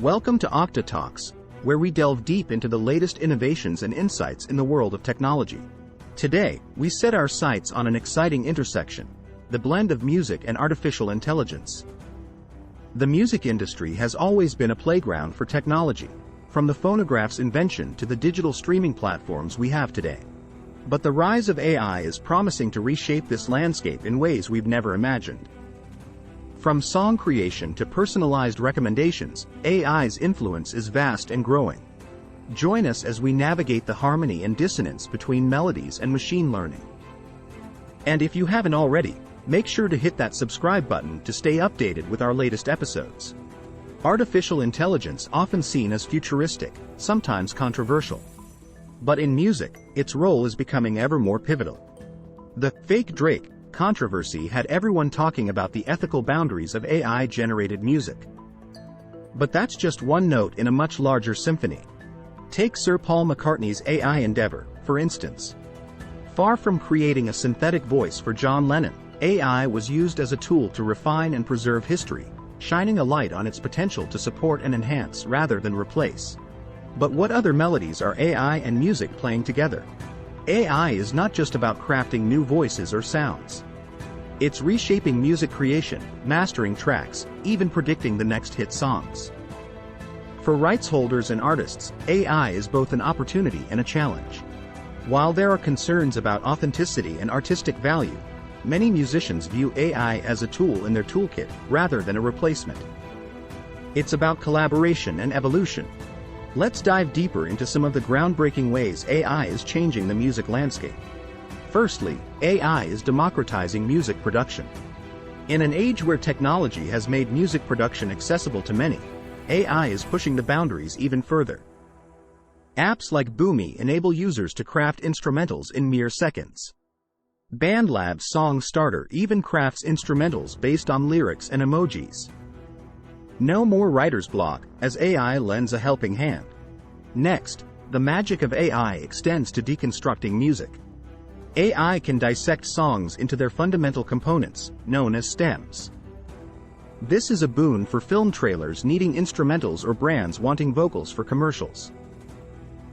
Welcome to Okta Talks, where we delve deep into the latest innovations and insights in the world of technology. Today, we set our sights on an exciting intersection: the blend of music and artificial intelligence. The music industry has always been a playground for technology, from the phonograph's invention to the digital streaming platforms we have today. But the rise of AI is promising to reshape this landscape in ways we've never imagined. From song creation to personalized recommendations, AI's influence is vast and growing. Join us as we navigate the harmony and dissonance between melodies and machine learning. And if you haven't already, make sure to hit that subscribe button to stay updated with our latest episodes. Artificial intelligence, often seen as futuristic, sometimes controversial. But in music, its role is becoming ever more pivotal. The fake Drake controversy had everyone talking about the ethical boundaries of AI-generated music. But that's just one note in a much larger symphony. Take Sir Paul McCartney's AI endeavor, for instance. Far from creating a synthetic voice for John Lennon, AI was used as a tool to refine and preserve history, shining a light on its potential to support and enhance rather than replace. But what other melodies are AI and music playing together? AI is not just about crafting new voices or sounds. It's reshaping music creation, mastering tracks, even predicting the next hit songs. For rights holders and artists, AI is both an opportunity and a challenge. While there are concerns about authenticity and artistic value, many musicians view AI as a tool in their toolkit rather than a replacement. It's about collaboration and evolution. Let's dive deeper into some of the groundbreaking ways AI is changing the music landscape. Firstly, AI is democratizing music production. In an age where technology has made music production accessible to many, AI is pushing the boundaries even further. Apps like Boomi enable users to craft instrumentals in mere seconds. BandLab's Song Starter even crafts instrumentals based on lyrics and emojis. No more writer's block, as AI lends a helping hand. Next, the magic of AI extends to deconstructing music. AI can dissect songs into their fundamental components, known as stems. This is a boon for film trailers needing instrumentals or brands wanting vocals for commercials.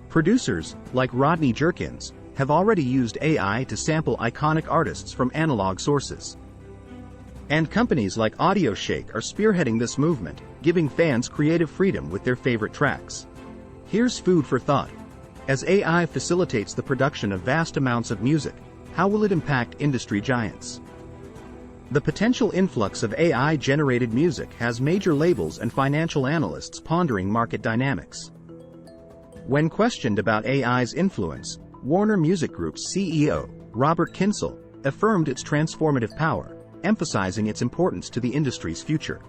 Producers, like Rodney Jerkins, have already used AI to sample iconic artists from analog sources. And companies like AudioShake are spearheading this movement, giving fans creative freedom with their favorite tracks. Here's food for thought. As AI facilitates the production of vast amounts of music, how will it impact industry giants? The potential influx of AI-generated music has major labels and financial analysts pondering market dynamics. When questioned about AI's influence, Warner Music Group's CEO, Robert Kyncl, affirmed its transformative power, emphasizing its importance to the industry's future.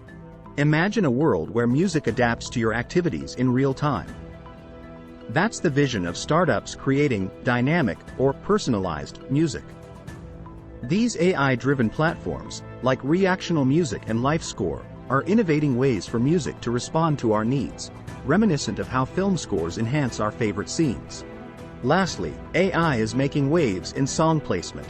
Imagine a world where music adapts to your activities in real time. That's the vision of startups creating dynamic or personalized music. These AI-driven platforms, like Reactional Music and LifeScore, are innovating ways for music to respond to our needs, reminiscent of how film scores enhance our favorite scenes. Lastly, AI is making waves in song placement.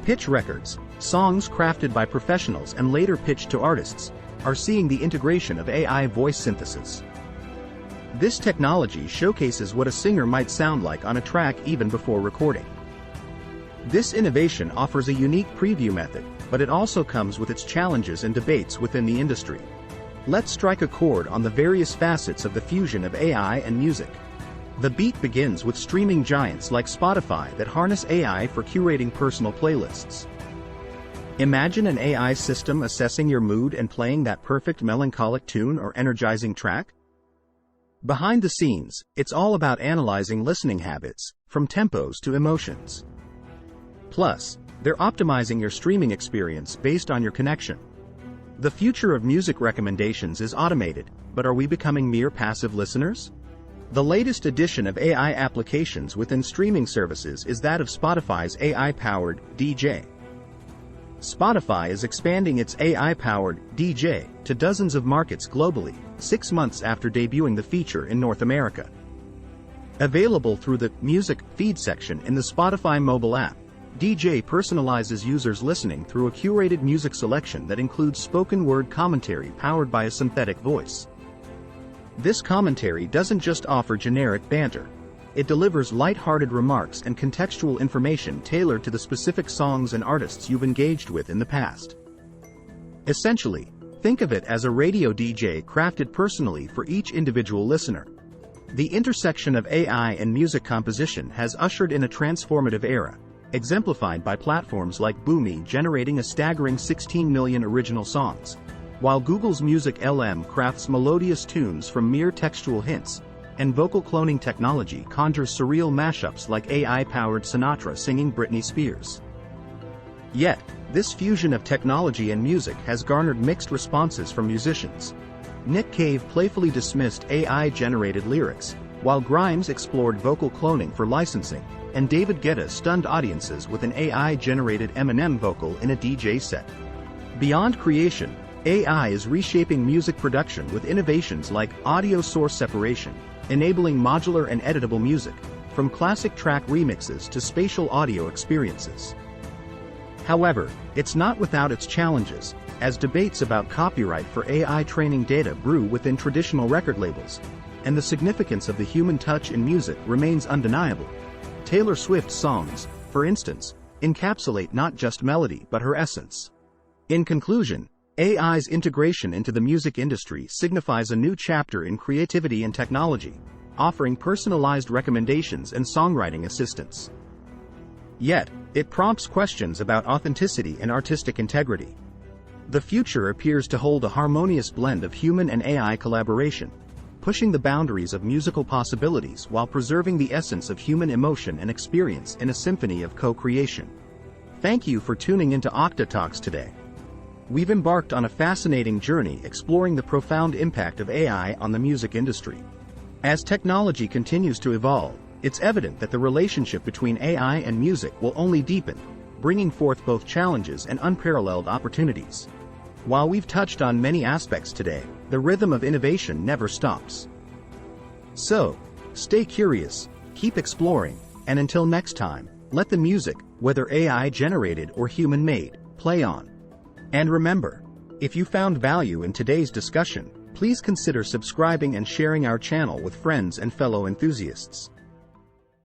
Pitch records, songs crafted by professionals and later pitched to artists, are seeing the integration of AI voice synthesis. This technology showcases what a singer might sound like on a track even before recording. This innovation offers a unique preview method, but it also comes with its challenges and debates within the industry. Let's strike a chord on the various facets of the fusion of AI and music. The beat begins with streaming giants like Spotify that harness AI for curating personal playlists. Imagine an AI system assessing your mood and playing that perfect melancholic tune or energizing track. Behind the scenes, it's all about analyzing listening habits, from tempos to emotions. Plus, they're optimizing your streaming experience based on your connection. The future of music recommendations is automated, but are we becoming mere passive listeners? The latest addition of AI applications within streaming services is that of Spotify's AI-powered DJ. Spotify is expanding its AI-powered DJ to dozens of markets globally, 6 months after debuting the feature in North America. Available through the Music Feed section in the Spotify mobile app, DJ personalizes users' listening through a curated music selection that includes spoken word commentary powered by a synthetic voice. This commentary doesn't just offer generic banter. It delivers light-hearted remarks and contextual information tailored to the specific songs and artists you've engaged with in the past. Essentially, think of it as a radio DJ crafted personally for each individual listener. The intersection of AI and music composition has ushered in a transformative era, exemplified by platforms like Boomi generating a staggering 16 million original songs, while Google's Music LM crafts melodious tunes from mere textual hints, and vocal cloning technology conjures surreal mashups like AI-powered Sinatra singing Britney Spears. Yet, this fusion of technology and music has garnered mixed responses from musicians. Nick Cave playfully dismissed AI-generated lyrics, while Grimes explored vocal cloning for licensing, and David Guetta stunned audiences with an AI-generated Eminem vocal in a DJ set. Beyond creation, AI is reshaping music production with innovations like audio source separation, enabling modular and editable music, from classic track remixes to spatial audio experiences. However, it's not without its challenges, as debates about copyright for AI training data brew within traditional record labels, and the significance of the human touch in music remains undeniable. Taylor Swift's songs, for instance, encapsulate not just melody but her essence. In conclusion, AI's integration into the music industry signifies a new chapter in creativity and technology, offering personalized recommendations and songwriting assistance. Yet, it prompts questions about authenticity and artistic integrity. The future appears to hold a harmonious blend of human and AI collaboration, pushing the boundaries of musical possibilities while preserving the essence of human emotion and experience in a symphony of co-creation. Thank you for tuning into Okta Talks today. We've embarked on a fascinating journey exploring the profound impact of AI on the music industry. As technology continues to evolve, it's evident that the relationship between AI and music will only deepen, bringing forth both challenges and unparalleled opportunities. While we've touched on many aspects today, the rhythm of innovation never stops. So, stay curious, keep exploring, and until next time, let the music, whether AI-generated or human-made, play on. And remember, if you found value in today's discussion, please consider subscribing and sharing our channel with friends and fellow enthusiasts.